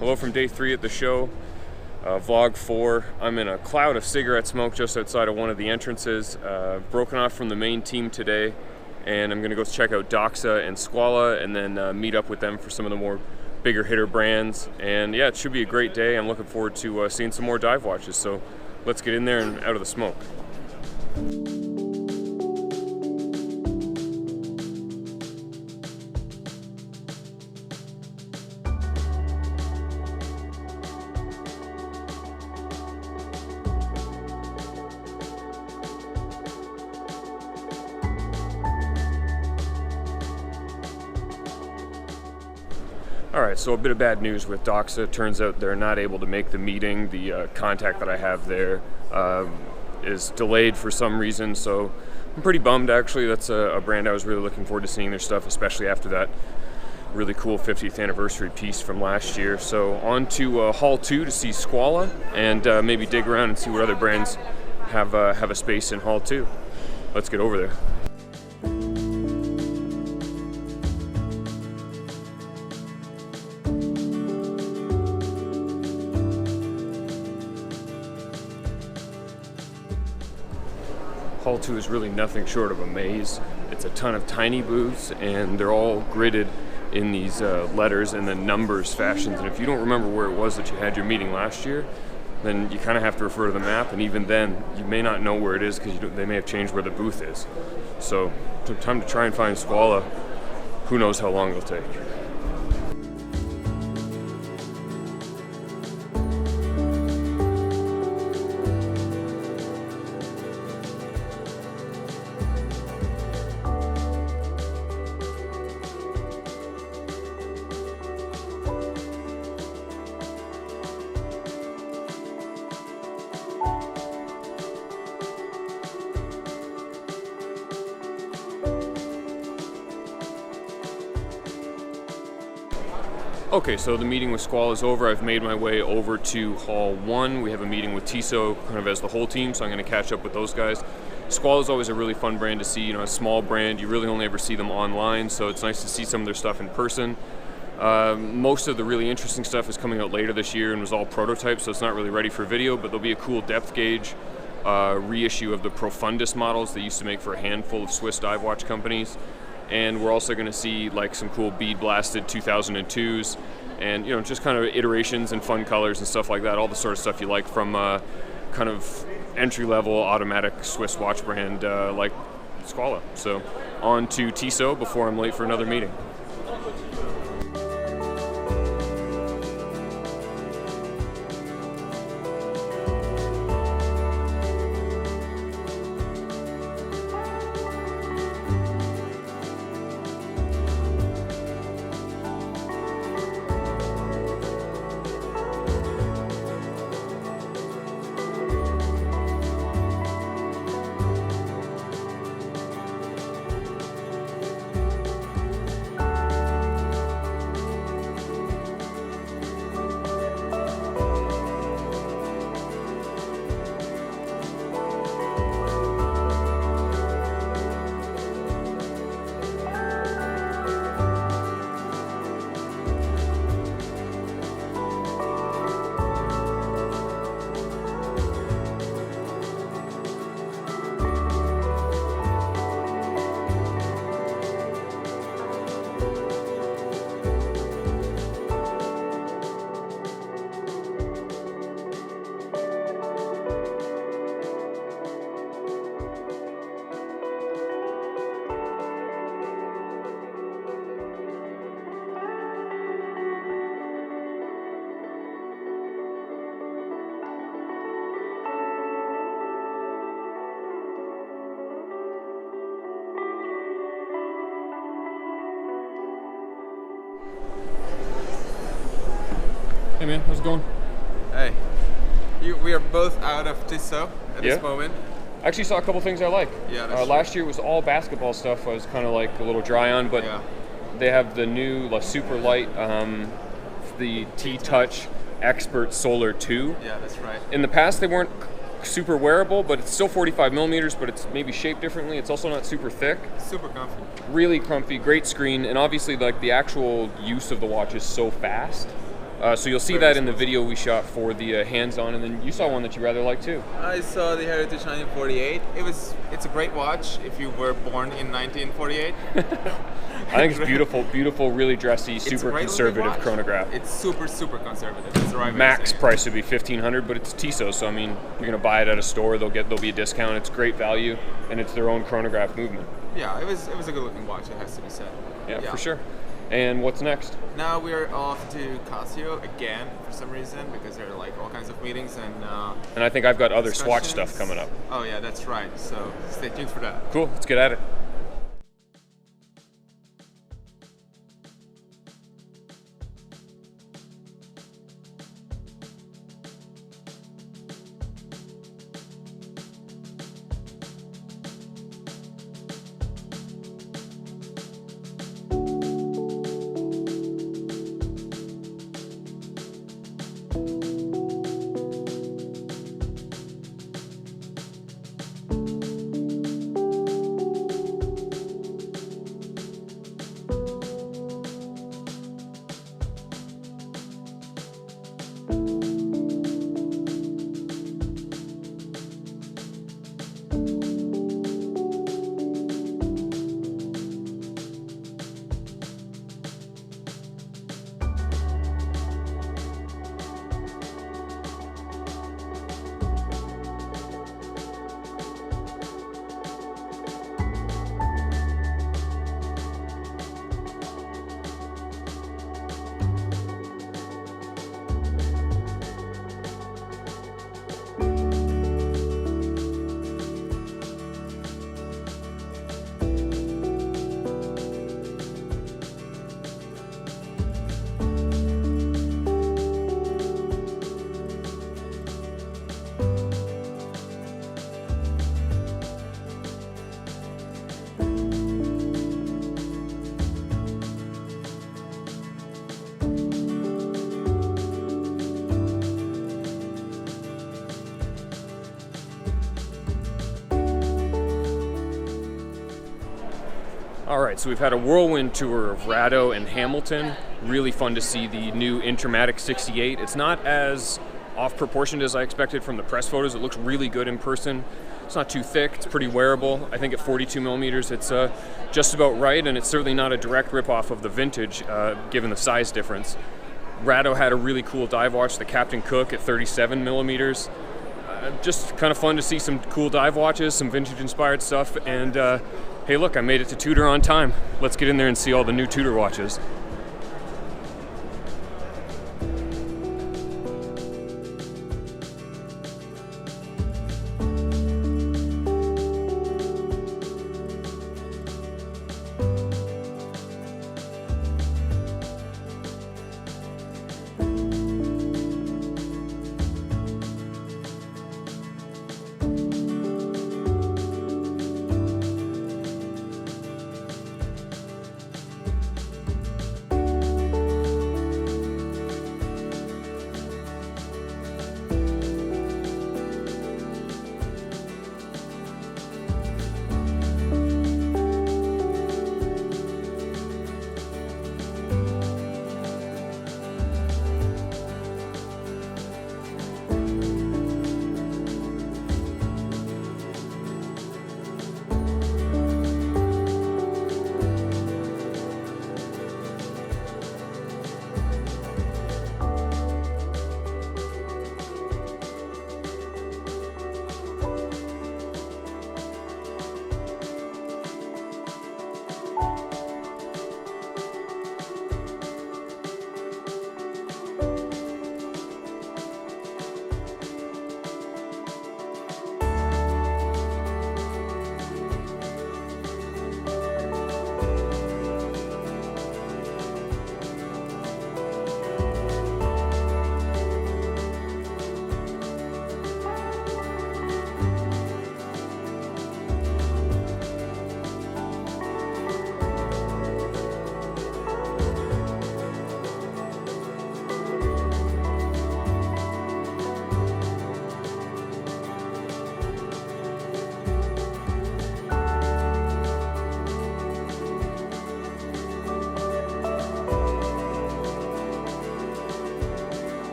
Hello from day 3 at the show, vlog 4. I'm in a cloud of cigarette smoke just outside of one of the entrances. Broken off from the main team today, and I'm gonna go check out Doxa and Squala and then meet up with them for some of the more bigger hitter brands. And yeah, it should be a great day. I'm looking forward to seeing some more dive watches, so let's get in there and out of the smoke. Alright, so a bit of bad news with Doxa. Turns out they're not able to make the meeting. The contact that I have there is delayed for some reason, so I'm pretty bummed actually. That's a brand I was really looking forward to seeing their stuff, especially after that really cool 50th anniversary piece from last year. So on to Hall 2 to see Squala and maybe dig around and see what other brands have a space in Hall 2. Let's get over there. Hall 2 is really nothing short of a maze. It's a ton of tiny booths, and they're all gridded in these letters and then numbers fashions. And if you don't remember where it was that you had your meeting last year, then you kind of have to refer to the map, and even then, you may not know where it is because they may have changed where the booth is. So, time to try and find Squala. Who knows how long it'll take. Okay, so the meeting with Squala is over. I've made my way over to Hall 1. We have a meeting with Tissot kind of as the whole team, so I'm going to catch up with those guys. Squala is always a really fun brand to see. You know, a small brand, you really only ever see them online, so it's nice to see some of their stuff in person. Most of the really interesting stuff is coming out later this year and was all prototypes, so it's not really ready for video, but there'll be a cool depth gauge reissue of the Profundus models they used to make for a handful of Swiss dive watch companies. And we're also going to see like some cool bead blasted 2002s and, you know, just kind of iterations and fun colors and stuff like that, all the sort of stuff you like from kind of entry-level automatic Swiss watch brand like Squala. So on to Tissot before I'm late for another meeting. Hey man, how's it going? Hey. We are both out of Tissot at this moment. I actually saw a couple things I like. Yeah, that's last year was all basketball stuff. I was kind of like a little dry on, but they have the new super light, the T-Touch Expert Solar 2. Yeah, that's right. In the past, they weren't super wearable, but it's still 45 millimeters, but it's maybe shaped differently. It's also not super thick. Super comfy. Really comfy, great screen, and obviously like the actual use of the watch is so fast So you'll see that in the video we shot for the hands-on, and then you saw one that you rather like too. I saw the Heritage 1948. It's a great watch if you were born in 1948. I think it's beautiful, beautiful, really dressy, super conservative chronograph. It's super conservative. That's the right way Max to say it. price would be $1,500, but it's Tissot, so I mean, you're gonna buy it at a store. There'll be a discount. It's great value, and it's their own chronograph movement. Yeah, it was a good looking watch. It has to be said. Yeah, for sure. And what's next? Now we're off to Casio again for some reason because there are like all kinds of meetings and I think I've got other Swatch stuff coming up. Oh yeah, that's right. So stay tuned for that. Cool. Let's get at it. All right, so we've had a whirlwind tour of Rado and Hamilton. Really fun to see the new Intermatic 68. It's not as off-proportioned as I expected from the press photos. It looks really good in person. It's not too thick, it's pretty wearable. I think at 42 millimeters, it's just about right, and it's certainly not a direct rip-off of the vintage, given the size difference. Rado had a really cool dive watch, the Captain Cook at 37 millimeters. Just kind of fun to see some cool dive watches, some vintage-inspired stuff, and hey look, I made it to Tudor on time. Let's get in there and see all the new Tudor watches.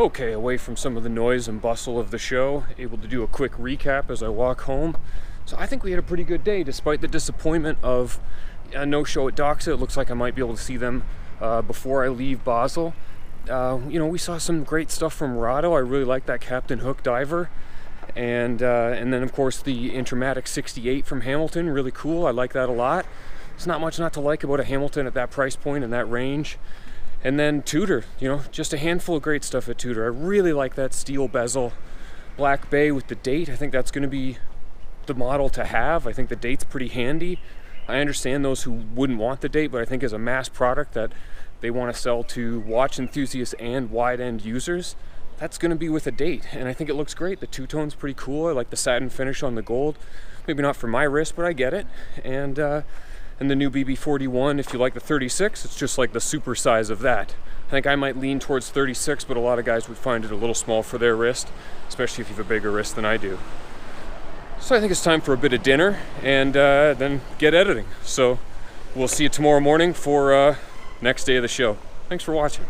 Okay, away from some of the noise and bustle of the show, able to do a quick recap as I walk home. So I think we had a pretty good day, despite the disappointment of a no-show at Doxa. It looks like I might be able to see them before I leave Basel. We saw some great stuff from Rado. I really like that Captain Hook diver. And then, of course, the Intermatic 68 from Hamilton, really cool. I like that a lot. There's not much not to like about a Hamilton at that price point and that range. And then Tudor, just a handful of great stuff at Tudor. I really like that steel bezel Black Bay with the date. I think that's going to be the model to have. I think the date's pretty handy. I understand those who wouldn't want the date, but I think as a mass product that they want to sell to watch enthusiasts and wide-end users, that's going to be with a date. And I think it looks great. The two-tone's pretty cool. I like the satin finish on the gold. Maybe not for my wrist, but I get it. And the new BB41, if you like the 36, it's just like the super size of that. I think I might lean towards 36, but a lot of guys would find it a little small for their wrist, especially if you have a bigger wrist than I do. So I think it's time for a bit of dinner and then get editing. So we'll see you tomorrow morning for next day of the show. Thanks for watching.